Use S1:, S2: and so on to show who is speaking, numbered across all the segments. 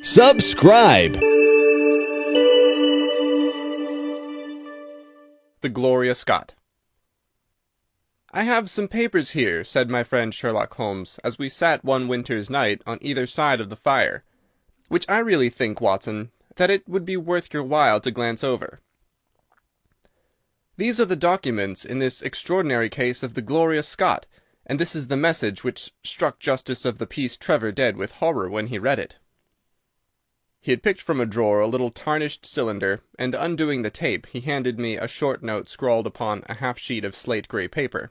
S1: Subscribe.
S2: The Gloria Scott. "I have some papers here," said my friend Sherlock Holmes, as we sat one winter's night on either side of the fire, "which I really think, Watson, that it would be worth your while to glance over. These are the documents in this extraordinary case of the Gloria Scott, and this is the message which struck Justice of the Peace Trevor dead with horror when he read it." He had picked from a drawer a little tarnished cylinder, and undoing the tape, he handed me a short note scrawled upon a half-sheet of slate-grey paper.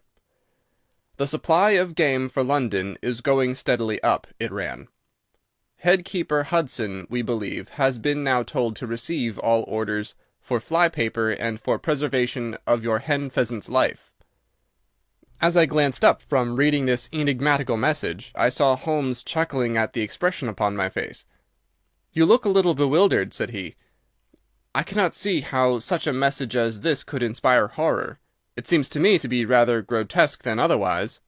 S2: "The supply of game for London is going steadily up," it ran. "Head-keeper Hudson, we believe, has been now told to receive all orders for fly-paper and for preservation of your hen-pheasant's life." As I glanced up from reading this enigmatical message, I saw Holmes chuckling at the expression upon my face. "You look a little bewildered," said he. "I cannot see how such a message as this could inspire horror. It seems to me to be rather grotesque than otherwise."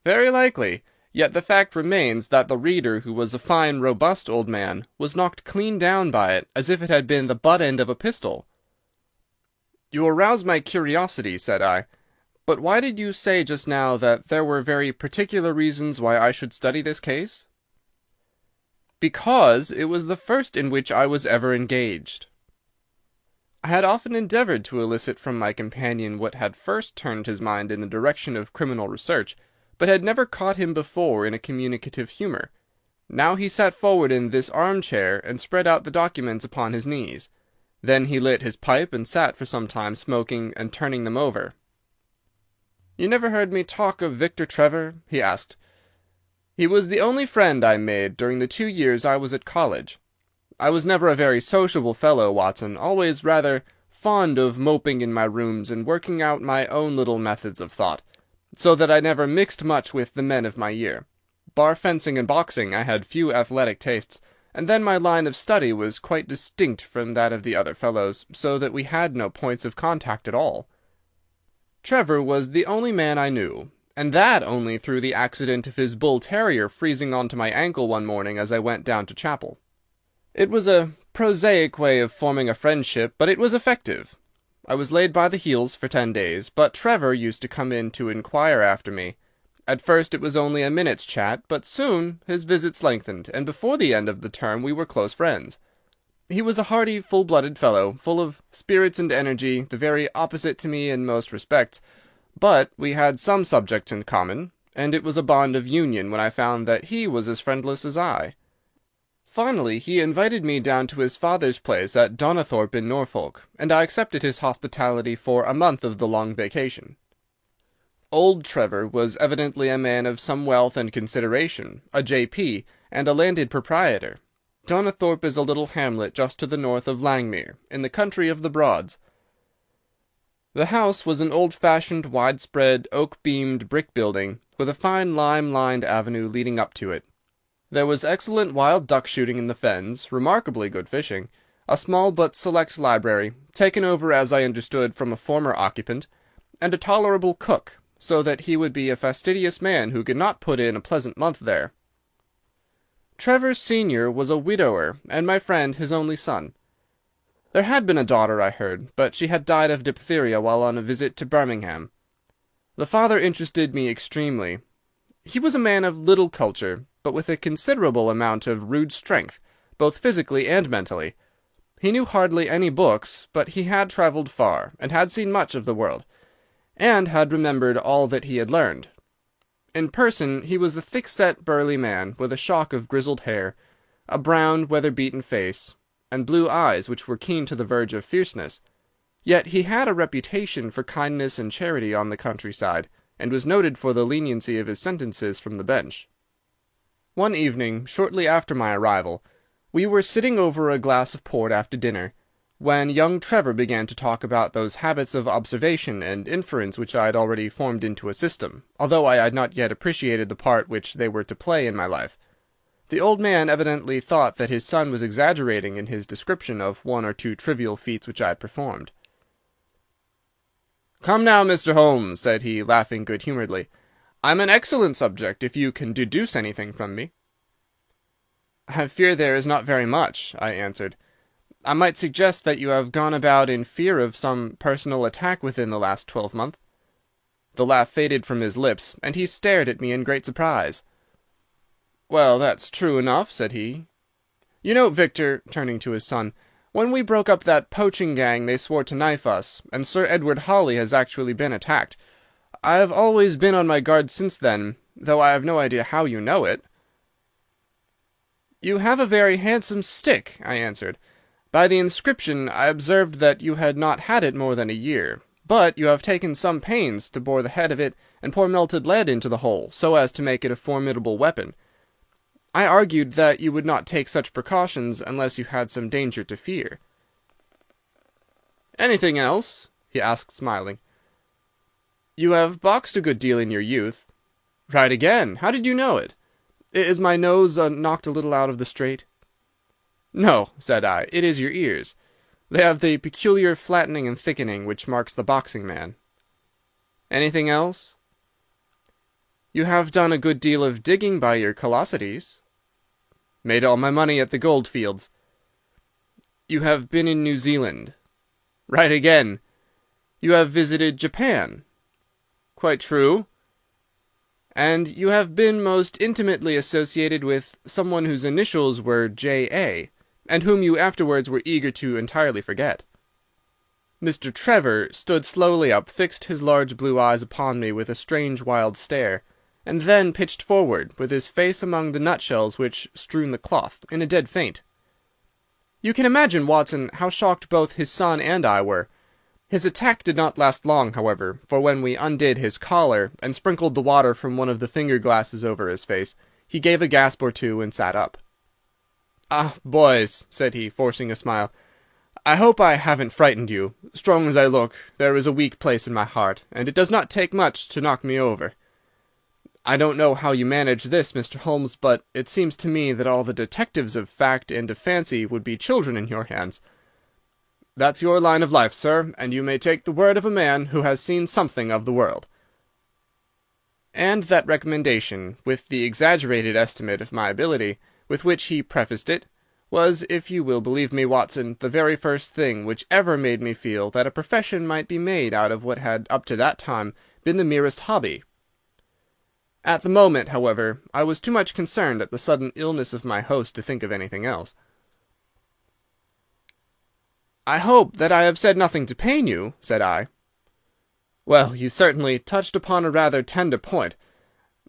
S2: "Very likely. Yet the fact remains that the reader, who was a fine, robust old man, was knocked clean down by it, as if it had been the butt-end of a pistol." "You arouse my curiosity," said I. "But why did you say just now that there were very particular reasons why I should study this case?" "Because it was the first in which I was ever engaged." I had often endeavoured to elicit from my companion what had first turned his mind in the direction of criminal research, but had never caught him before in a communicative humour. Now he sat forward in this arm-chair and spread out the documents upon his knees. Then he lit his pipe and sat for some time smoking and turning them over. "You never heard me talk of Victor Trevor?" he asked. "He was the only friend I made during the 2 years I was at college. I was never a very sociable fellow, Watson, always rather fond of moping in my rooms and working out my own little methods of thought, so that I never mixed much with the men of my year. Bar fencing and boxing, I had few athletic tastes, and then my line of study was quite distinct from that of the other fellows, so that we had no points of contact at all. Trevor was the only man I knew, and that only through the accident of his bull-terrier freezing onto my ankle one morning as I went down to chapel. It was a prosaic way of forming a friendship, but it was effective. I was laid by the heels for 10 days, but Trevor used to come in to inquire after me. At first it was only a minute's chat, but soon his visits lengthened, and before the end of the term we were close friends. He was a hearty, full-blooded fellow, full of spirits and energy, the very opposite to me in most respects, but we had some subjects in common, and it was a bond of union when I found that he was as friendless as I. Finally, he invited me down to his father's place at Donnithorpe in Norfolk, and I accepted his hospitality for a month of the long vacation. Old Trevor was evidently a man of some wealth and consideration, a J.P., and a landed proprietor. Donnithorpe is a little hamlet just to the north of Langmere, in the country of the Broads. The house was an old-fashioned, widespread, oak-beamed brick building, with a fine lime-lined avenue leading up to it. There was excellent wild duck shooting in the fens, remarkably good fishing, a small but select library, taken over, as I understood, from a former occupant, and a tolerable cook, so that he would be a fastidious man who could not put in a pleasant month there. Trevor senior was a widower, and my friend his only son. There had been a daughter, I heard, but she had died of diphtheria while on a visit to Birmingham. The father interested me extremely. He was a man of little culture, but with a considerable amount of rude strength, both physically and mentally. He knew hardly any books, but he had travelled far, and had seen much of the world, and had remembered all that he had learned. In person he was a thick-set, burly man, with a shock of grizzled hair, a brown, weather-beaten face, and blue eyes which were keen to the verge of fierceness. Yet he had a reputation for kindness and charity on the countryside, and was noted for the leniency of his sentences from the bench. One evening, shortly after my arrival, we were sitting over a glass of port after dinner, when young Trevor began to talk about those habits of observation and inference which I had already formed into a system, although I had not yet appreciated the part which they were to play in my life. The old man evidently thought that his son was exaggerating in his description of 1 or 2 trivial feats which I had performed. "Come now, Mr. Holmes," said he, laughing good-humouredly, "I'm an excellent subject if you can deduce anything from me." "I fear there is not very much," I answered. "I might suggest that you have gone about in fear of some personal attack within the last 12 months." The laugh faded from his lips, and he stared at me in great surprise. "Well, that's true enough," said he. "You know, Victor," turning to his son, "when we broke up that poaching gang they swore to knife us, and Sir Edward Hawley has actually been attacked. I have always been on my guard since then, though I have no idea how you know it." "You have a very handsome stick," I answered. "By the inscription I observed that you had not had it more than a year, but you have taken some pains to bore the head of it and pour melted lead into the hole, so as to make it a formidable weapon. I argued that you would not take such precautions unless you had some danger to fear." "Anything else?" he asked, smiling. "You have boxed a good deal in your youth." "Right again. How did you know it? Is my nose knocked a little out of the straight?" "No," said I, "it is your ears. They have the peculiar flattening and thickening which marks the boxing man." "Anything else?" "You have done a good deal of digging by your callosities." "Made all my money at the goldfields." "You have been in New Zealand." "Right again." "You have visited Japan." "Quite true." "And you have been most intimately associated with someone whose initials were J.A., and whom you afterwards were eager to entirely forget." Mr. Trevor stood slowly up, fixed his large blue eyes upon me with a strange wild stare, and then pitched forward, with his face among the nutshells which strewed the cloth, in a dead faint. You can imagine, Watson, how shocked both his son and I were. His attack did not last long, however, for when we undid his collar and sprinkled the water from one of the finger-glasses over his face, he gave a gasp or two and sat up. "Ah, boys," said he, forcing a smile, "I hope I haven't frightened you. Strong as I look, there is a weak place in my heart, and it does not take much to knock me over. I don't know how you manage this, Mr. Holmes, but it seems to me that all the detectives of fact and of fancy would be children in your hands. That's your line of life, sir, and you may take the word of a man who has seen something of the world." And that recommendation, with the exaggerated estimate of my ability with which he prefaced it, was, if you will believe me, Watson, the very first thing which ever made me feel that a profession might be made out of what had up to that time been the merest hobby. At the moment, however, I was too much concerned at the sudden illness of my host to think of anything else. "I hope that I have said nothing to pain you," said I. "Well, you certainly touched upon a rather tender point.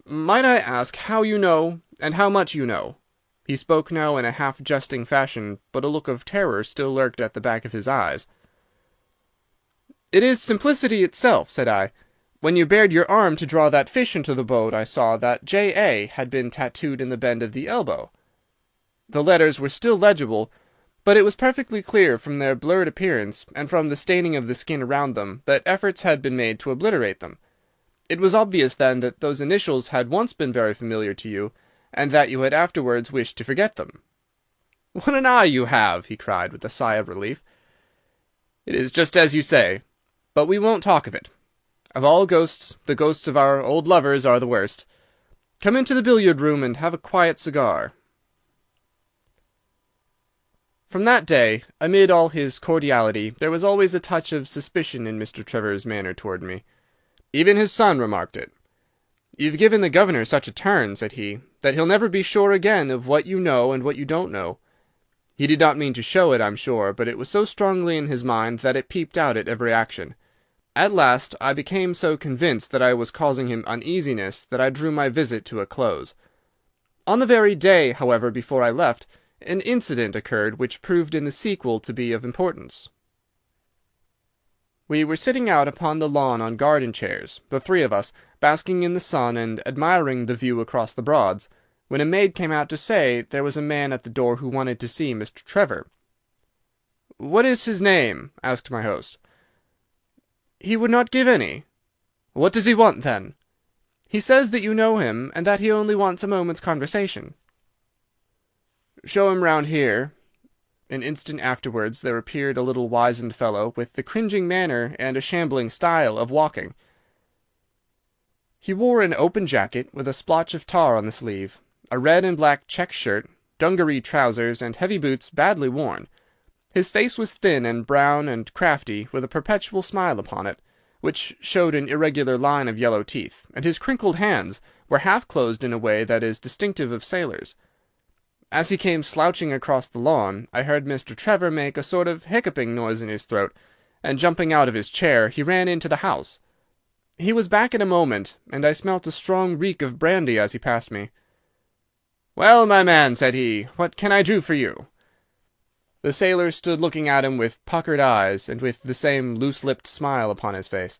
S2: Might I ask how you know, and how much you know?" He spoke now in a half-jesting fashion, but a look of terror still lurked at the back of his eyes. "It is simplicity itself," said I. "When you bared your arm to draw that fish into the boat, I saw that J.A. had been tattooed in the bend of the elbow. The letters were still legible, but it was perfectly clear from their blurred appearance, and from the staining of the skin around them, that efforts had been made to obliterate them. It was obvious, then, that those initials had once been very familiar to you, and that you had afterwards wished to forget them." "What an eye you have!" he cried, with a sigh of relief. "It is just as you say. But we won't talk of it. Of all ghosts, the ghosts of our old lovers are the worst. Come into the billiard-room and have a quiet cigar." From that day, amid all his cordiality, there was always a touch of suspicion in Mr. Trevor's manner toward me. Even his son remarked it. "You've given the governor such a turn," said he, "that he'll never be sure again of what you know and what you don't know." He did not mean to show it, I'm sure, but it was so strongly in his mind that it peeped out at every action. At last I became so convinced that I was causing him uneasiness that I drew my visit to a close. On the very day, however, before I left, an incident occurred which proved in the sequel to be of importance. We were sitting out upon the lawn on garden chairs, the three of us, basking in the sun and admiring the view across the Broads, when a maid came out to say there was a man at the door who wanted to see Mr. Trevor. "What is his name?" asked my host. "He would not give any." "What does he want, then?" "He says that you know him, and that he only wants a moment's conversation." "Show him round here." An instant afterwards there appeared a little wizened fellow with the cringing manner and a shambling style of walking. He wore an open jacket with a splotch of tar on the sleeve, a red and black check shirt, dungaree trousers, and heavy boots badly worn. His face was thin and brown and crafty, with a perpetual smile upon it, which showed an irregular line of yellow teeth, and his crinkled hands were half closed in a way that is distinctive of sailors. As he came slouching across the lawn, I heard Mr. Trevor make a sort of hiccuping noise in his throat, and jumping out of his chair, he ran into the house. He was back in a moment, and I smelt a strong reek of brandy as he passed me. "Well, my man," said he, "what can I do for you?" The sailor stood looking at him with puckered eyes, and with the same loose-lipped smile upon his face.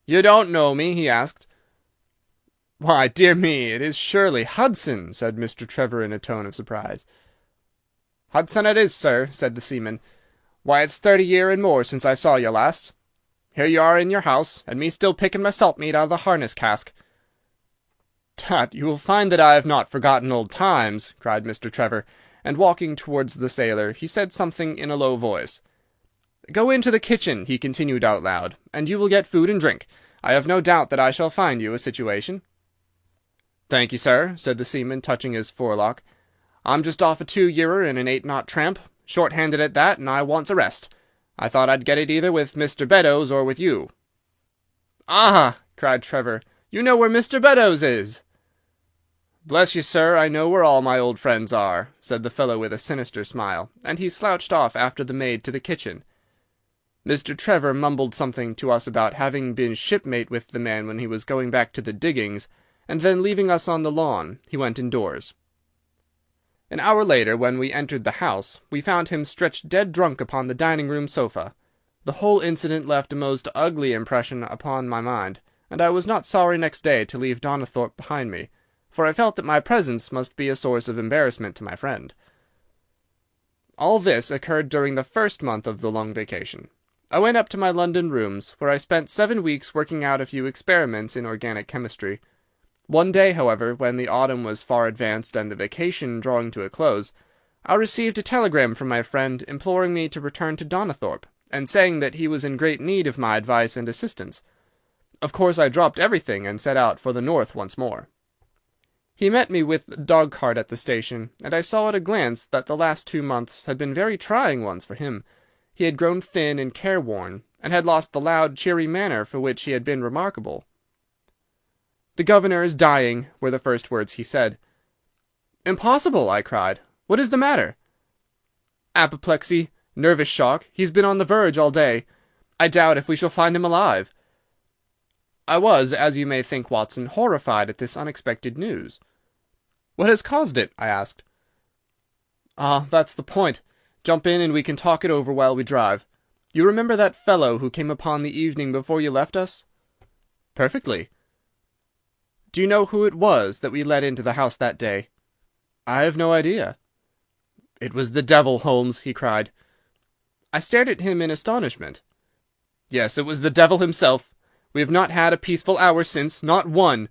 S2: "You don't know me?" he asked. "Why, dear me, it is surely Hudson," said Mr. Trevor in a tone of surprise. "Hudson it is, sir," said the seaman. "Why, it's 30 year and more since I saw you last. Here you are in your house, and me still picking my salt meat out of the harness cask." "Tut, you will find that I have not forgotten old times," cried Mr. Trevor, and walking towards the sailor, he said something in a low voice. "Go into the kitchen," he continued out loud, "and you will get food and drink. I have no doubt that I shall find you a situation." "Thank you, sir," said the seaman, touching his forelock. "I'm just off a 2-yearer in an 8-knot tramp, short-handed at that, and I wants a rest. I thought I'd get it either with Mr. Beddoes or with you." "Ah!" cried Trevor, "you know where Mr. Beddoes is." "Bless you, sir, I know where all my old friends are," said the fellow with a sinister smile, and he slouched off after the maid to the kitchen. Mr. Trevor mumbled something to us about having been shipmate with the man when he was going back to the diggings, and then leaving us on the lawn, he went indoors. An hour later, when we entered the house, we found him stretched dead drunk upon the dining-room sofa. The whole incident left a most ugly impression upon my mind, and I was not sorry next day to leave Donnithorpe behind me, for I felt that my presence must be a source of embarrassment to my friend. All this occurred during the first month of the long vacation. I went up to my London rooms, where I spent 7 weeks working out a few experiments in organic chemistry. One day, however, when the autumn was far advanced and the vacation drawing to a close, I received a telegram from my friend imploring me to return to Donnithorpe, and saying that he was in great need of my advice and assistance. Of course I dropped everything and set out for the north once more. He met me with the dog-cart at the station, and I saw at a glance that the last 2 months had been very trying ones for him. He had grown thin and careworn, and had lost the loud, cheery manner for which he had been remarkable. "The governor is dying," were the first words he said. "Impossible!" I cried. "What is the matter?" "Apoplexy, nervous shock. He's been on the verge all day. I doubt if we shall find him alive." I was, as you may think, Watson, horrified at this unexpected news. "What has caused it?" I asked. "Ah, that's the point. Jump in and we can talk it over while we drive. You remember that fellow who came upon the evening before you left us?" "Perfectly." "Do you know who it was that we let into the house that day?" "I have no idea." "It was the devil, Holmes," he cried. I stared at him in astonishment. "Yes, it was the devil himself. We have not had a peaceful hour since, not one.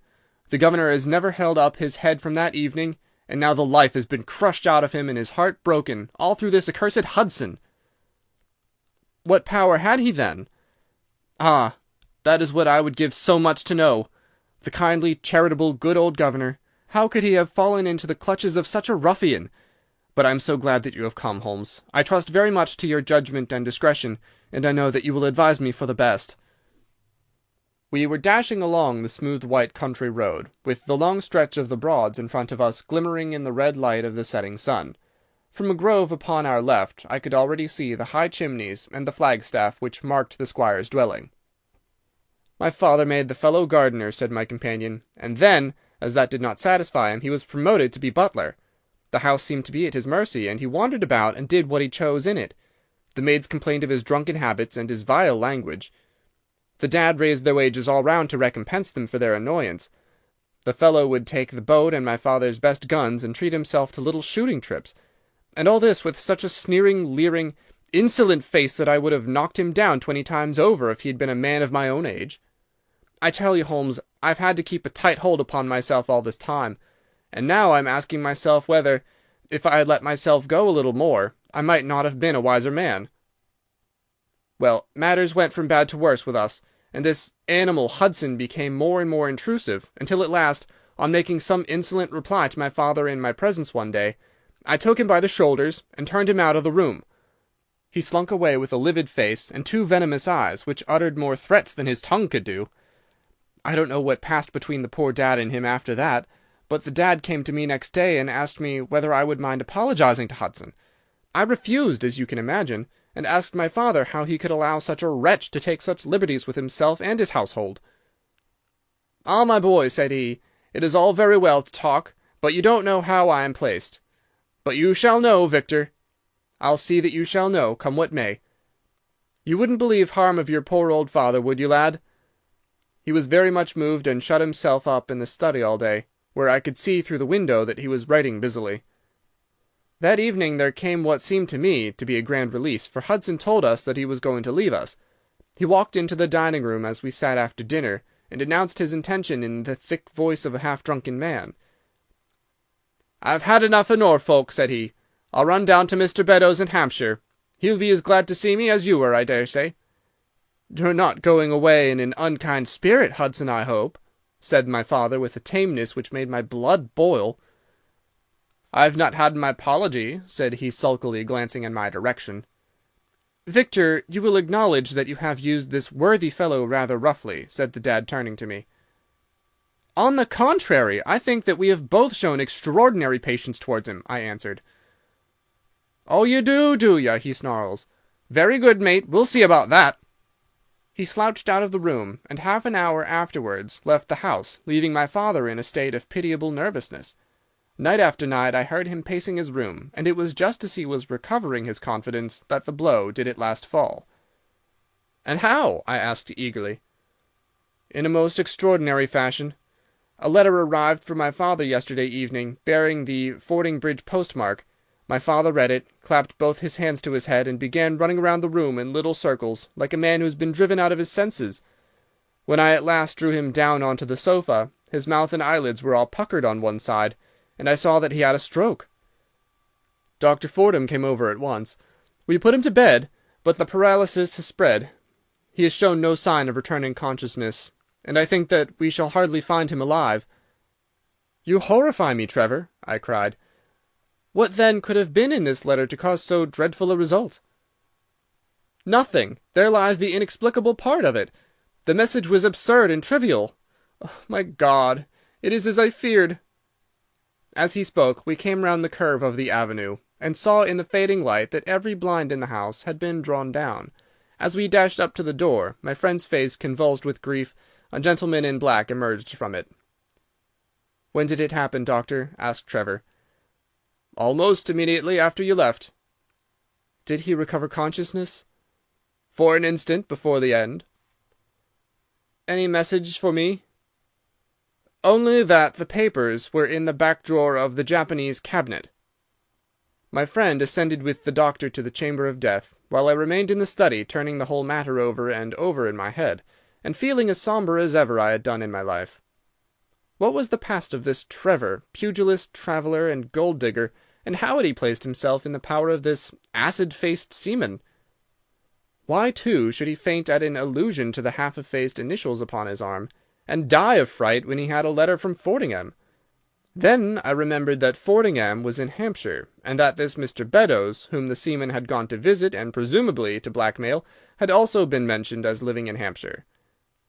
S2: The governor has never held up his head from that evening, and now the life has been crushed out of him and his heart broken, all through this accursed Hudson." "What power had he, then?" "Ah, that is what I would give so much to know. The kindly, charitable, good old governor. How could he have fallen into the clutches of such a ruffian? But I am so glad that you have come, Holmes. I trust very much to your judgment and discretion, and I know that you will advise me for the best." We were dashing along the smooth white country road, with the long stretch of the Broads in front of us glimmering in the red light of the setting sun. From a grove upon our left I could already see the high chimneys and the flagstaff which marked the squire's dwelling. "My father made the fellow gardener," said my companion, "and then, as that did not satisfy him, he was promoted to be butler. The house seemed to be at his mercy, and he wandered about and did what he chose in it. The maids complained of his drunken habits and his vile language. The dad raised their wages all round to recompense them for their annoyance. The fellow would take the boat and my father's best guns and treat himself to little shooting trips, and all this with such a sneering, leering, insolent face that I would have knocked him down 20 times over if he had been a man of my own age. I tell you, Holmes, I've had to keep a tight hold upon myself all this time, and now I'm asking myself whether, if I had let myself go a little more, I might not have been a wiser man. Well, matters went from bad to worse with us, and this animal Hudson became more and more intrusive, until at last, on making some insolent reply to my father in my presence one day, I took him by the shoulders and turned him out of the room. He slunk away with a livid face and 2 venomous eyes, which uttered more threats than his tongue could do. I don't know what passed between the poor dad and him after that, but the dad came to me next day and asked me whether I would mind apologizing to Hudson. I refused, as you can imagine, and asked my father how he could allow such a wretch to take such liberties with himself and his household. "Ah, my boy," said he, "it is all very well to talk, but you don't know how I am placed. But you shall know, Victor. I'll see that you shall know, come what may. You wouldn't believe harm of your poor old father, would you, lad? He was very much moved and shut himself up in the study all day, where I could see through the window that he was writing busily. That evening there came what seemed to me to be a grand release, for Hudson told us that he was going to leave us. He walked into the dining-room as we sat after dinner, and announced his intention in the thick voice of a half-drunken man. "I've had enough of Norfolk," said he. "I'll run down to Mr. Beddoes in Hampshire. He'll be as glad to see me as you were, I dare say." "You're not going away in an unkind spirit, Hudson, I hope?" said my father, with a tameness which made my blood boil. "I've not had my apology," said he sulkily, glancing in my direction. "Victor, you will acknowledge that you have used this worthy fellow rather roughly," said the dad, turning to me. "On the contrary, I think that we have both shown extraordinary patience towards him," I answered. "Oh, you do ya?" he snarls. "Very good, mate. We'll see about that." He slouched out of the room, and half an hour afterwards left the house, leaving my father in a state of pitiable nervousness. Night after night I heard him pacing his room, and it was just as he was recovering his confidence that the blow did at last fall. "And how?" I asked eagerly. "In a most extraordinary fashion. A letter arrived for my father yesterday evening, bearing the Fordingbridge postmark. My father read it, clapped both his hands to his head, and began running round the room in little circles, like a man who has been driven out of his senses. When I at last drew him down onto the sofa, his mouth and eyelids were all puckered on one side, and I saw that he had a stroke. Dr. Fordham came over at once. We put him to bed, but the paralysis has spread. He has shown no sign of returning consciousness, and I think that we shall hardly find him alive." "You horrify me, Trevor," I cried. "What, then, could have been in this letter to cause so dreadful a result?" "Nothing. There lies the inexplicable part of it. The message was absurd and trivial. Oh, my God, it is as I feared." As he spoke, we came round the curve of the avenue, and saw in the fading light that every blind in the house had been drawn down. As we dashed up to the door, my friend's face convulsed with grief, a gentleman in black emerged from it. "When did it happen, doctor?" asked Trevor. "Almost immediately after you left." "Did he recover consciousness?" "For an instant before the end." "Any message for me?" "Only that the papers were in the back drawer of the Japanese cabinet." My friend ascended with the doctor to the chamber of death, while I remained in the study, turning the whole matter over and over in my head, and feeling as sombre as ever I had done in my life. What was the past of this Trevor, pugilist, traveller, and gold-digger, and how had he placed himself in the power of this acid-faced seaman? Why, too, should he faint at an allusion to the half-effaced initials upon his arm, and die of fright when he had a letter from Fordingham? Then I remembered that Fordingham was in Hampshire, and that this Mr. Beddoes, whom the seaman had gone to visit and presumably to blackmail, had also been mentioned as living in Hampshire.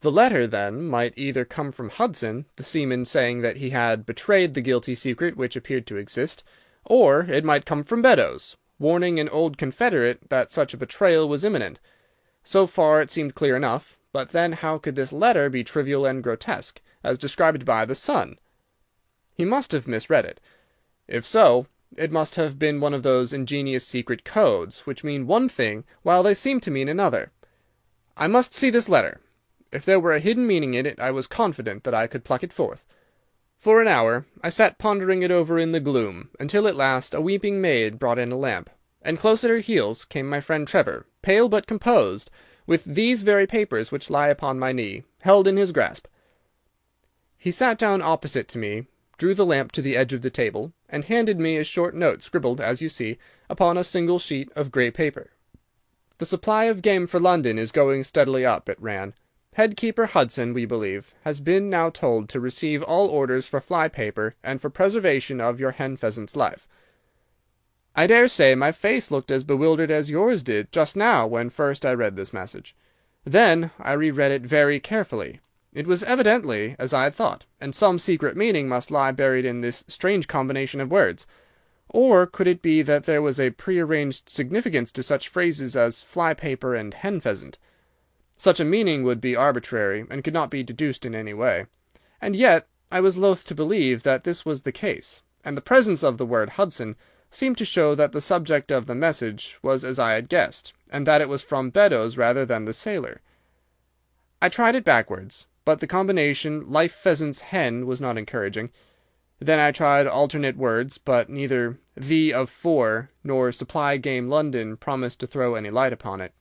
S2: The letter, then, might either come from Hudson, the seaman, saying that he had betrayed the guilty secret which appeared to exist, or it might come from Beddoes, warning an old confederate that such a betrayal was imminent. So far it seemed clear enough, but then how could this letter be trivial and grotesque, as described by the Sun? He must have misread it. If so, it must have been one of those ingenious secret codes, which mean one thing while they seem to mean another. I must see this letter. If there were a hidden meaning in it, I was confident that I could pluck it forth. For an hour I sat pondering it over in the gloom, until at last a weeping maid brought in a lamp, and close at her heels came my friend Trevor, pale but composed, with these very papers which lie upon my knee, held in his grasp. He sat down opposite to me, drew the lamp to the edge of the table, and handed me a short note scribbled, as you see, upon a single sheet of grey paper. "The supply of game for London is going steadily up," it ran. "Head-keeper Hudson, we believe, has been now told to receive all orders for fly-paper and for preservation of your hen-pheasant's life." I dare say my face looked as bewildered as yours did just now when first I read this message. Then I reread it very carefully. It was evidently as I had thought, and some secret meaning must lie buried in this strange combination of words. Or could it be that there was a prearranged significance to such phrases as fly-paper and hen-pheasant? Such a meaning would be arbitrary, and could not be deduced in any way. And yet I was loath to believe that this was the case, and the presence of the word Hudson seemed to show that the subject of the message was as I had guessed, and that it was from Beddoes rather than the sailor. I tried it backwards, but the combination life pheasants hen was not encouraging. Then I tried alternate words, but neither the of for nor supply game London promised to throw any light upon it.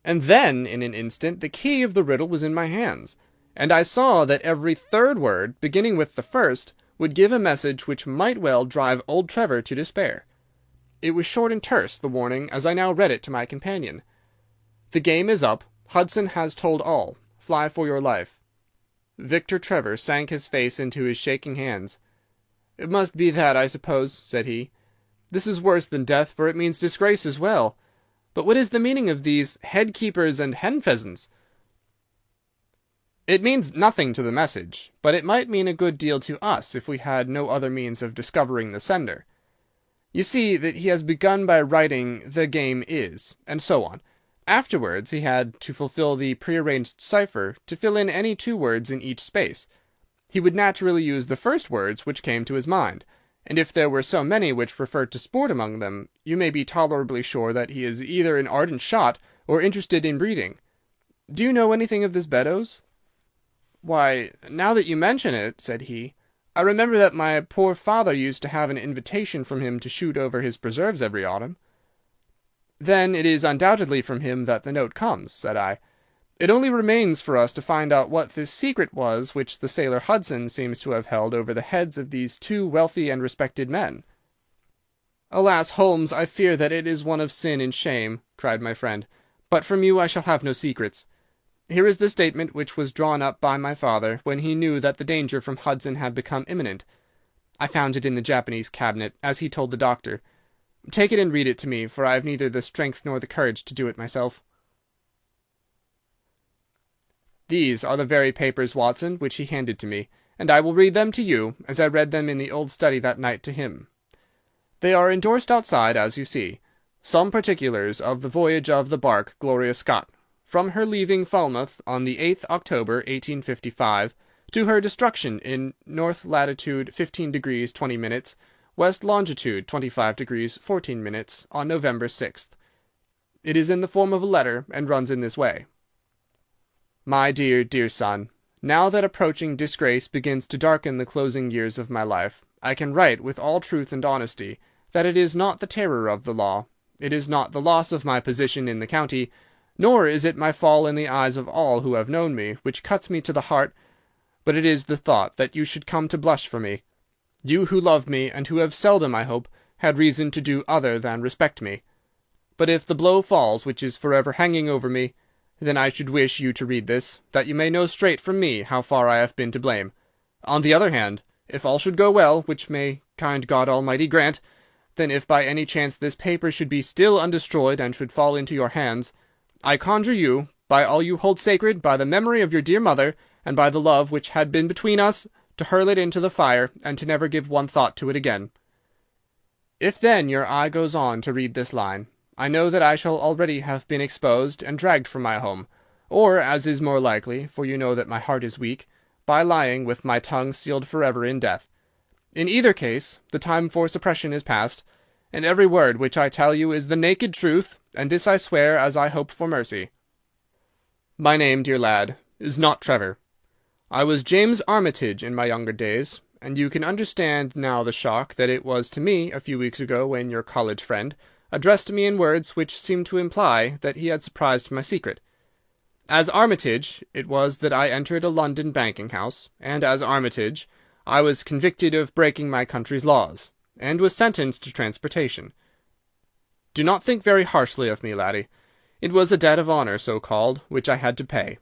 S2: And then, in an instant, the key of the riddle was in my hands, and I saw that every third word, beginning with the first, would give a message which might well drive old Trevor to despair. It was short and terse, the warning, as I now read it to my companion. "The game is up. Hudson has told all. Fly for your life." Victor Trevor sank his face into his shaking hands. "It must be that, I suppose," said he. "This is worse than death, for it means disgrace as well. But what is the meaning of these head-keepers and hen-pheasants?" "It means nothing to the message, but it might mean a good deal to us if we had no other means of discovering the sender. You see that he has begun by writing 'the game is,' and so on. Afterwards he had, to fulfill the prearranged cipher, to fill in any two words in each space. He would naturally use the first words which came to his mind, and if there were so many which referred to sport among them, you may be tolerably sure that he is either an ardent shot or interested in breeding. Do you know anything of this Beddoes?" "Why, now that you mention it," said he, "I remember that my poor father used to have an invitation from him to shoot over his preserves every autumn." "Then it is undoubtedly from him that the note comes," said I. "It only remains for us to find out what this secret was which the sailor Hudson seems to have held over the heads of these two wealthy and respected men." "Alas, Holmes, I fear that it is one of sin and shame," cried my friend. "But from you I shall have no secrets. Here is the statement which was drawn up by my father when he knew that the danger from Hudson had become imminent. I found it in the Japanese cabinet, as he told the doctor. Take it and read it to me, for I have neither the strength nor the courage to do it myself." "These are the very papers, Watson, which he handed to me, and I will read them to you, as I read them in the old study that night to him. They are endorsed outside, as you see. Some particulars of the voyage of the bark Gloria Scott, from her leaving Falmouth on the 8th October, 1855, to her destruction in north latitude 15 degrees 20 minutes, west longitude 25 degrees 14 minutes, on November 6th. It is in the form of a letter, and runs in this way. My dear, dear son, now that approaching disgrace begins to darken the closing years of my life, I can write with all truth and honesty that it is not the terror of the law, it is not the loss of my position in the county, nor is it my fall in the eyes of all who have known me, which cuts me to the heart, but it is the thought that you should come to blush for me. You who love me, and who have seldom, I hope, had reason to do other than respect me. But if the blow falls which is forever hanging over me, then I should wish you to read this, that you may know straight from me how far I have been to blame. On the other hand, if all should go well, which may kind God Almighty grant, then if by any chance this paper should be still undestroyed and should fall into your hands, I conjure you, by all you hold sacred, by the memory of your dear mother, and by the love which had been between us, to hurl it into the fire, and to never give one thought to it again. If then your eye goes on to read this line, I know that I shall already have been exposed and dragged from my home, or, as is more likely, for you know that my heart is weak, by lying with my tongue sealed forever in death. In either case, the time for suppression is past, and every word which I tell you is the naked truth, and this I swear as I hope for mercy. My name, dear lad, is not Trevor. I was James Armitage in my younger days, and you can understand now the shock that it was to me a few weeks ago when your college friend addressed me in words which seemed to imply that he had surprised my secret. As Armitage, it was that I entered a London banking-house, and as Armitage, I was convicted of breaking my country's laws, and was sentenced to transportation. Do not think very harshly of me, laddie. It was a debt of honour, so called, which I had to pay,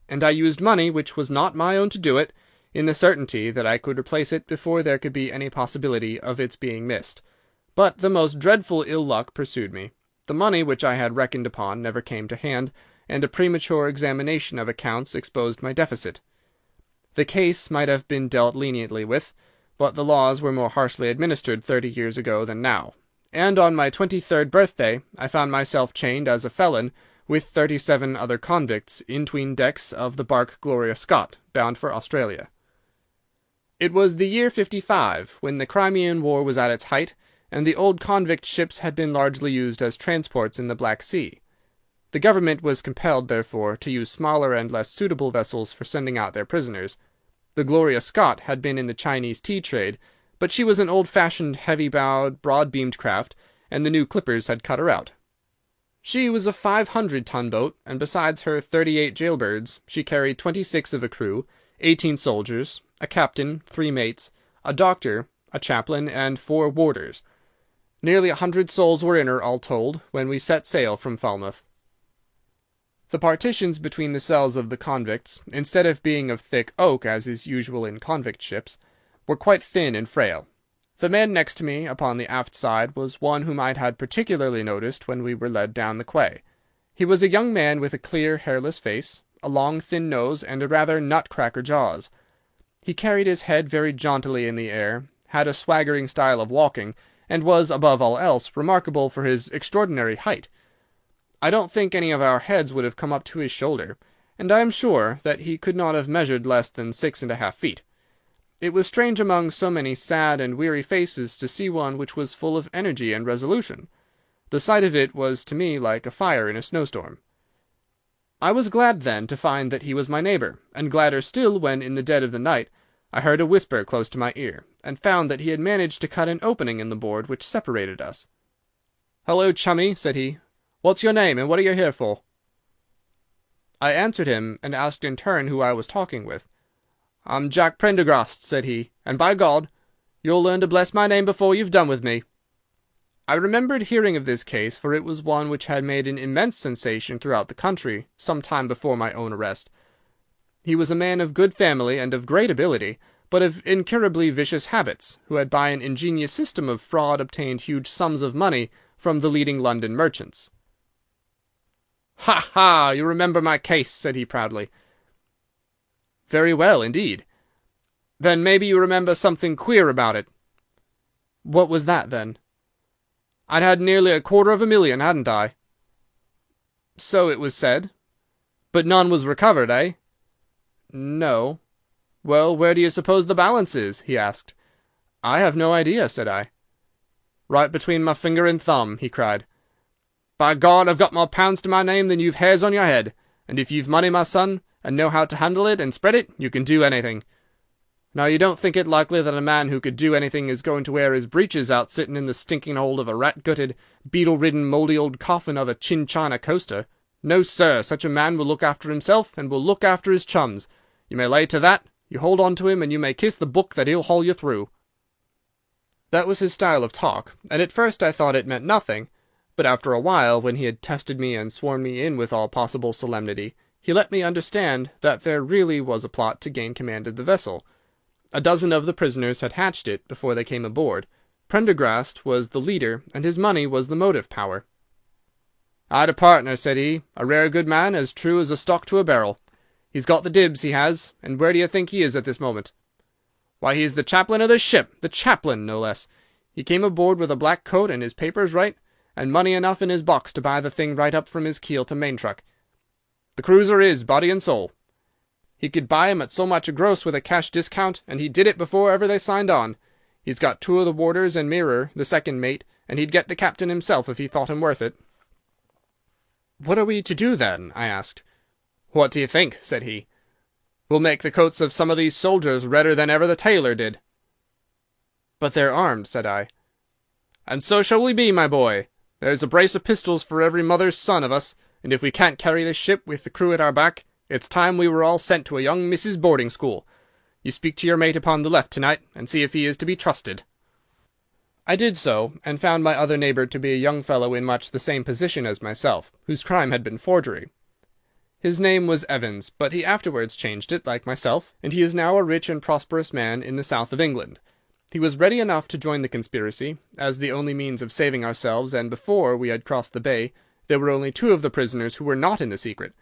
S2: and I used money which was not my own to do it, in the certainty that I could replace it before there could be any possibility of its being missed. But the most dreadful ill luck pursued me. The money which I had reckoned upon never came to hand, and a premature examination of accounts exposed my deficit. The case might have been dealt leniently with, but the laws were more harshly administered 30 years ago than now, and on my 23rd birthday I found myself chained as a felon with 37 other convicts in 'tween decks of the barque Gloria Scott, bound for Australia. It was the year '55, when the Crimean War was at its height, and the old convict ships had been largely used as transports in the Black Sea. The government was compelled, therefore, to use smaller and less suitable vessels for sending out their prisoners. The Gloria Scott had been in the Chinese tea trade, but she was an old-fashioned, heavy-bowed, broad-beamed craft, and the new clippers had cut her out. She was a 500-ton boat, and besides her 38 jailbirds, she carried 26 of a crew, 18 soldiers, a captain, 3 mates, a doctor, a chaplain, and 4 warders. Nearly 100 souls were in her, all told, when we set sail from Falmouth. The partitions between the cells of the convicts, instead of being of thick oak, as is usual in convict ships, were quite thin and frail. The man next to me upon the aft side was one whom I had particularly noticed when we were led down the quay. He was a young man with a clear, hairless face, a long, thin nose, and a rather nutcracker jaws. He carried his head very jauntily in the air, had a swaggering style of walking, and was, above all else, remarkable for his extraordinary height. I don't think any of our heads would have come up to his shoulder, and I am sure that he could not have measured less than 6½ feet. It was strange among so many sad and weary faces to see one which was full of energy and resolution. The sight of it was to me like a fire in a snowstorm. I was glad then to find that he was my neighbour, and gladder still when, in the dead of the night, I heard a whisper close to my ear, and found that he had managed to cut an opening in the board which separated us. "Hello, chummy," said he. "What's your name, and what are you here for?" I answered him, and asked in turn who I was talking with. "I'm Jack Prendergast," said he, "and by God, you'll learn to bless my name before you've done with me." I remembered hearing of this case, for it was one which had made an immense sensation throughout the country some time before my own arrest. He was a man of good family and of great ability, but of incurably vicious habits, who had by an ingenious system of fraud obtained huge sums of money from the leading London merchants. "Ha, ha! You remember my case," said he proudly. "Very well, indeed." "Then maybe you remember something queer about it." "What was that, then?" "I'd had nearly $250,000, hadn't I?" "So it was said." "But none was recovered, eh?" "No." "Well, where do you suppose the balance is?" he asked. "I have no idea," said I. "Right between my finger and thumb," he cried. "By God, I've got more pounds to my name than you've hairs on your head, and if you've money, my son, and know how to handle it and spread it, you can do anything. Now, you don't think it likely that a man who could do anything is going to wear his breeches out sitting in the stinking hold of a rat-gutted, beetle-ridden, mouldy old coffin of a chin-china coaster? No, sir, such a man will look after himself, and will look after his chums. You may lay to that. You hold on to him, and you may kiss the book that he'll haul you through." That was his style of talk, and at first I thought it meant nothing, but after a while, when he had tested me and sworn me in with all possible solemnity, he let me understand that there really was a plot to gain command of the vessel. A dozen of the prisoners had hatched it before they came aboard. Prendergast was the leader, and his money was the motive power. "I'd a partner," said he, "a rare good man, as true as a stock to a barrel. He's got the dibs, he has, and where do you think he is at this moment? Why, he's the chaplain of the ship, the chaplain, no less. He came aboard with a black coat and his papers right, and money enough in his box to buy the thing right up from his keel to main truck. The cruiser is, body and soul. He could buy 'em at so much a gross with a cash discount, and he did it before ever they signed on. He's got 2 of the warders and Mirror, the second mate, and he'd get the captain himself if he thought him worth it." "What are we to do, then?" I asked. "What do you think?" said he. "We'll make the coats of some of these soldiers redder than ever the tailor did." "But they're armed," said I. "And so shall we be, my boy. There's a brace of pistols for every mother's son of us, and if we can't carry this ship with the crew at our back, it's time we were all sent to a young Mrs. boarding school. You speak to your mate upon the left tonight, and see if he is to be trusted." I did so, and found my other neighbour to be a young fellow in much the same position as myself, whose crime had been forgery. His name was Evans, but he afterwards changed it, like myself, and he is now a rich and prosperous man in the south of England. He was ready enough to join the conspiracy, as the only means of saving ourselves, and before we had crossed the bay, there were only two of the prisoners who were not in the secret.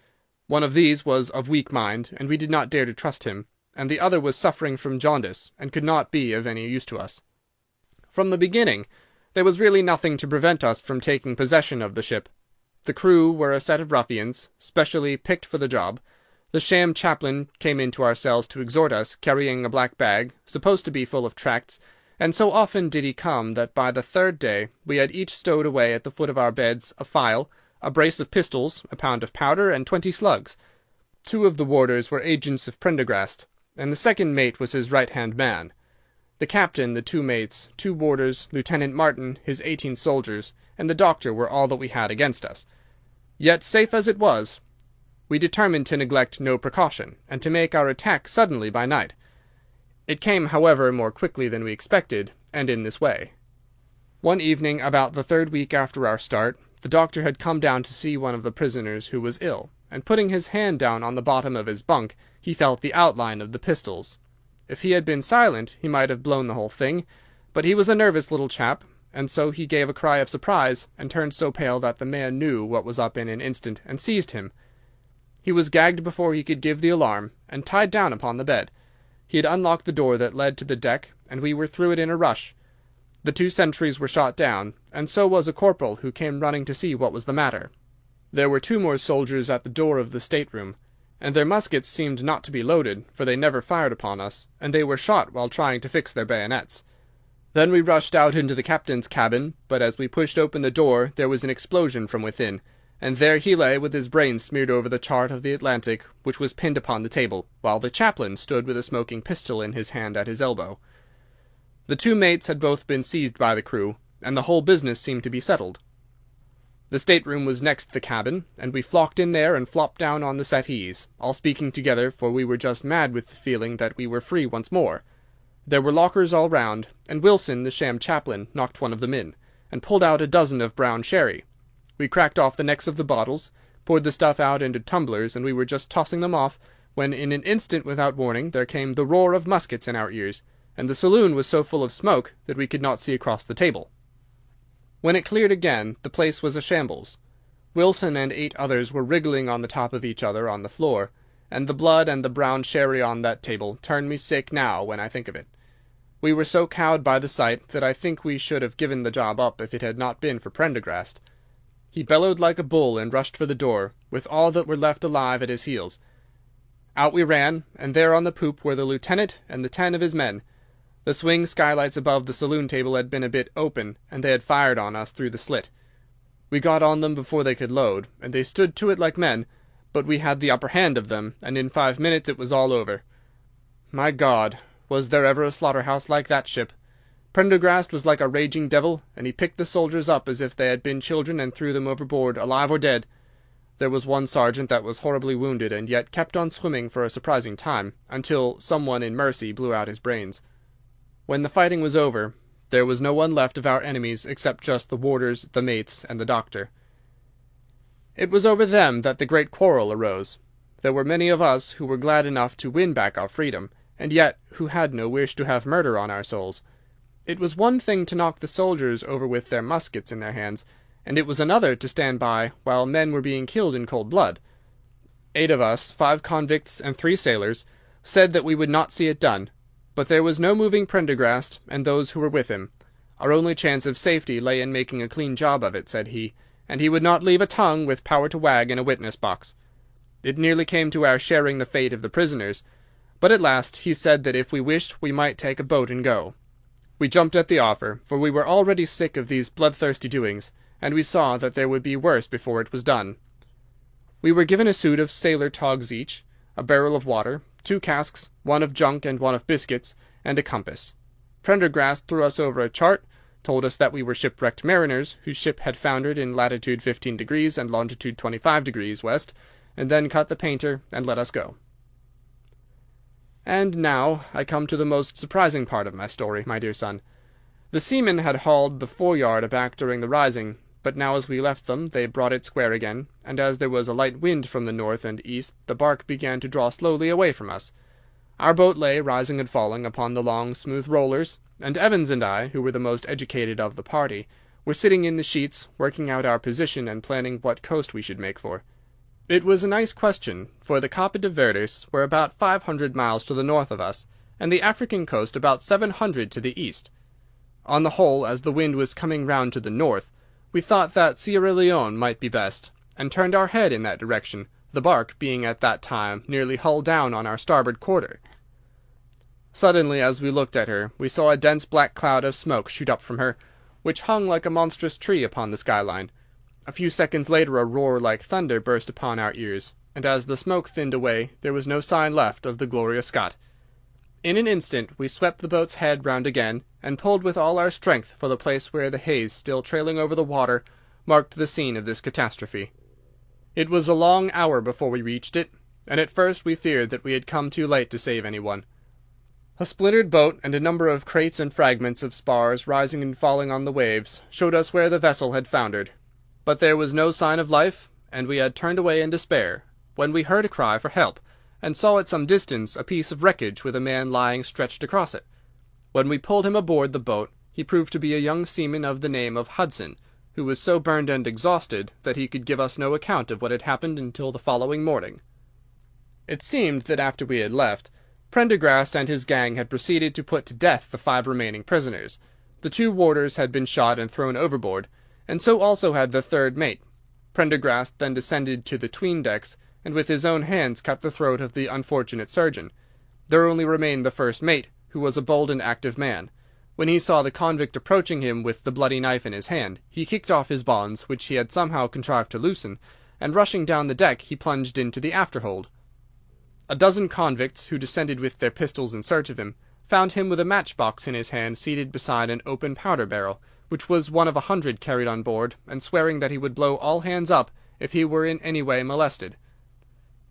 S2: One of these was of weak mind, and we did not dare to trust him, and the other was suffering from jaundice, and could not be of any use to us. From the beginning, there was really nothing to prevent us from taking possession of the ship. The crew were a set of ruffians, specially picked for the job. The sham chaplain came into our cells to exhort us, carrying a black bag, supposed to be full of tracts, and so often did he come that by the third day we had each stowed away at the foot of our beds a file, a brace of pistols, a pound of powder, and 20 slugs. 2 of the warders were agents of Prendergast, and the second mate was his right-hand man. The captain, the 2 mates, 2 warders, Lieutenant Martin, his 18 soldiers, and the doctor were all that we had against us. Yet, safe as it was, we determined to neglect no precaution, and to make our attack suddenly by night. It came, however, more quickly than we expected, and in this way. One evening, about the 3rd week after our start, the doctor had come down to see one of the prisoners who was ill, and putting his hand down on the bottom of his bunk, he felt the outline of the pistols. If he had been silent, he might have blown the whole thing, but he was a nervous little chap, and so he gave a cry of surprise, and turned so pale that the man knew what was up in an instant, and seized him. He was gagged before he could give the alarm, and tied down upon the bed. He had unlocked the door that led to the deck, and we were through it in a rush. The 2 sentries were shot down, and so was a corporal who came running to see what was the matter. There were 2 more soldiers at the door of the state-room, and their muskets seemed not to be loaded, for they never fired upon us, and they were shot while trying to fix their bayonets. Then we rushed out into the captain's cabin, but as we pushed open the door there was an explosion from within, and there he lay with his brains smeared over the chart of the Atlantic, which was pinned upon the table, while the chaplain stood with a smoking pistol in his hand at his elbow. The 2 mates had both been seized by the crew, and the whole business seemed to be settled. The state-room was next the cabin, and we flocked in there and flopped down on the settees, all speaking together, for we were just mad with the feeling that we were free once more. There were lockers all round, and Wilson, the sham chaplain, knocked one of them in, and pulled out a dozen of brown sherry. We cracked off the necks of the bottles, poured the stuff out into tumblers, and we were just tossing them off, when in an instant without warning there came the roar of muskets in our ears, and the saloon was so full of smoke that we could not see across the table. When it cleared again, the place was a shambles. Wilson and 8 others were wriggling on the top of each other on the floor, and the blood and the brown sherry on that table turn me sick now when I think of it. We were so cowed by the sight that I think we should have given the job up if it had not been for Prendergast. He bellowed like a bull and rushed for the door, with all that were left alive at his heels. Out we ran, and there on the poop were the lieutenant and the 10 of his men. The swing skylights above the saloon table had been a bit open, and they had fired on us through the slit. We got on them before they could load, and they stood to it like men, but we had the upper hand of them, and in 5 minutes it was all over. My God, was there ever a slaughter-house like that ship? Prendergast was like a raging devil, and he picked the soldiers up as if they had been children and threw them overboard, alive or dead. There was one sergeant that was horribly wounded, and yet kept on swimming for a surprising time, until some one in mercy blew out his brains. When the fighting was over, there was no one left of our enemies except just the warders, the mates, and the doctor. It was over them that the great quarrel arose. There were many of us who were glad enough to win back our freedom, and yet who had no wish to have murder on our souls. It was one thing to knock the soldiers over with their muskets in their hands, and it was another to stand by while men were being killed in cold blood. 8 of us, 5 convicts and 3 sailors, said that we would not see it done, but there was no moving Prendergast and those who were with him. Our only chance of safety lay in making a clean job of it, said he, and he would not leave a tongue with power to wag in a witness-box. It nearly came to our sharing the fate of the prisoners, but at last he said that if we wished we might take a boat and go. We jumped at the offer, for we were already sick of these bloodthirsty doings, and we saw that there would be worse before it was done. We were given a suit of sailor togs each, a barrel of water, 2 casks, one of junk and one of biscuits, and a compass. Prendergast threw us over a chart, told us that we were shipwrecked mariners whose ship had foundered in latitude 15 degrees and longitude 25 degrees west, and then cut the painter and let us go. And now I come to the most surprising part of my story, my dear son. The seamen had hauled the foreyard aback during the rising, but now as we left them they brought it square again, and as there was a light wind from the north and east the bark began to draw slowly away from us. Our boat lay rising and falling upon the long, smooth rollers, and Evans and I, who were the most educated of the party, were sitting in the sheets, working out our position and planning what coast we should make for. It was a nice question, for the Cape de Verdes were about 500 miles to the north of us, and the African coast about 700 to the east. On the whole, as the wind was coming round to the north, we thought that Sierra Leone might be best, and turned our head in that direction, the bark being at that time nearly hull down on our starboard quarter. Suddenly, as we looked at her, we saw a dense black cloud of smoke shoot up from her, which hung like a monstrous tree upon the skyline. A few seconds later a roar like thunder burst upon our ears, and as the smoke thinned away there was no sign left of the Gloria Scott. In an instant we swept the boat's head round again, and pulled with all our strength for the place where the haze, still trailing over the water, marked the scene of this catastrophe. It was a long hour before we reached it, and at first we feared that we had come too late to save anyone. A splintered boat and a number of crates and fragments of spars rising and falling on the waves showed us where the vessel had foundered. But there was no sign of life, and we had turned away in despair, when we heard a cry for help, and saw at some distance a piece of wreckage with a man lying stretched across it. When we pulled him aboard the boat, he proved to be a young seaman of the name of Hudson, who was so burned and exhausted that he could give us no account of what had happened until the following morning. It seemed that after we had left, Prendergast and his gang had proceeded to put to death the 5 remaining prisoners. The 2 warders had been shot and thrown overboard, and so also had the 3rd mate. Prendergast then descended to the 'tween decks, and with his own hands cut the throat of the unfortunate surgeon. There only remained the 1st mate, who was a bold and active man. When he saw the convict approaching him with the bloody knife in his hand, he kicked off his bonds, which he had somehow contrived to loosen, and rushing down the deck he plunged into the afterhold. A dozen convicts, who descended with their pistols in search of him, found him with a matchbox in his hand seated beside an open powder barrel, which was one of 100 carried on board, and swearing that he would blow all hands up if he were in any way molested.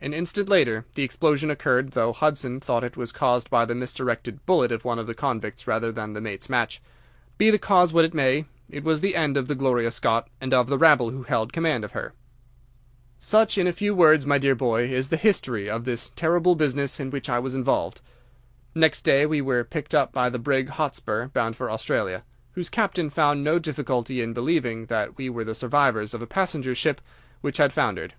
S2: An instant later the explosion occurred, though Hudson thought it was caused by the misdirected bullet of one of the convicts rather than the mate's match. Be the cause what it may, it was the end of the Gloria Scott and of the rabble who held command of her. Such, in a few words, my dear boy, is the history of this terrible business in which I was involved. Next day we were picked up by the brig Hotspur, bound for Australia, whose captain found no difficulty in believing that we were the survivors of a passenger ship which had foundered.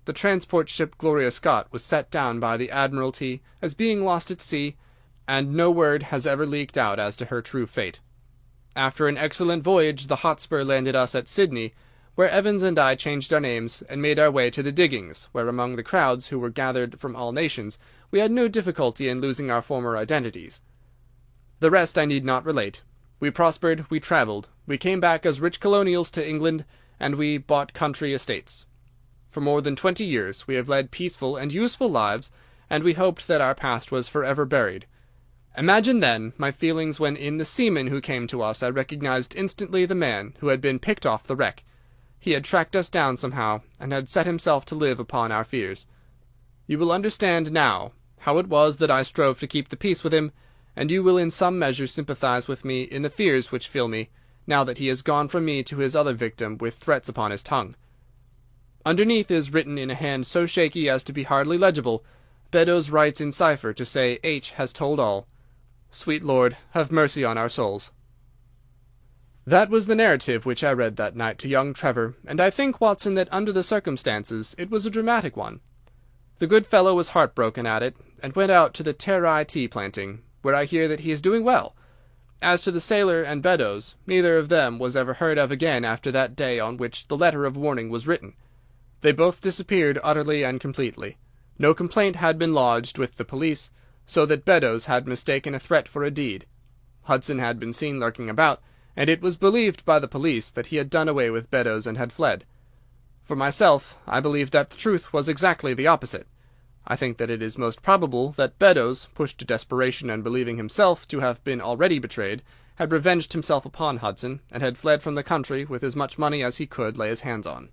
S2: The transport ship Gloria Scott was set down by the Admiralty as being lost at sea, and no word has ever leaked out as to her true fate. After an excellent voyage the Hotspur landed us at Sydney, where Evans and I changed our names and made our way to the diggings, where among the crowds who were gathered from all nations we had no difficulty in losing our former identities. The rest I need not relate. We prospered, we travelled, we came back as rich colonials to England, and we bought country estates. For more than 20 years we have led peaceful and useful lives, and we hoped that our past was for ever buried. Imagine, then, my feelings when in the seaman who came to us I recognized instantly the man who had been picked off the wreck. He had tracked us down somehow, and had set himself to live upon our fears. You will understand now how it was that I strove to keep the peace with him, and you will in some measure sympathize with me in the fears which fill me, now that he has gone from me to his other victim with threats upon his tongue. Underneath is written in a hand so shaky as to be hardly legible, Beddoes writes in cipher to say H has told all. Sweet Lord, have mercy on our souls. That was the narrative which I read that night to young Trevor, and I think, Watson, that under the circumstances it was a dramatic one. The good fellow was heartbroken at it, and went out to the Terai tea planting, where I hear that he is doing well. As to the sailor and Beddoes, neither of them was ever heard of again after that day on which the letter of warning was written. They both disappeared utterly and completely. No complaint had been lodged with the police, so that Beddoes had mistaken a threat for a deed. Hudson had been seen lurking about, and it was believed by the police that he had done away with Beddoes and had fled. For myself, I believe that the truth was exactly the opposite. I think that it is most probable that Beddoes, pushed to desperation and believing himself to have been already betrayed, had revenged himself upon Hudson, and had fled from the country with as much money as he could lay his hands on.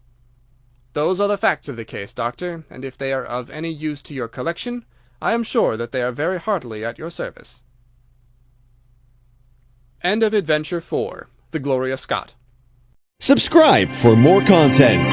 S2: Those are the facts of the case, Doctor, and if they are of any use to your collection, I am sure that they are very heartily at your service. End of Adventure 4, The Gloria Scott.
S1: Subscribe for more content.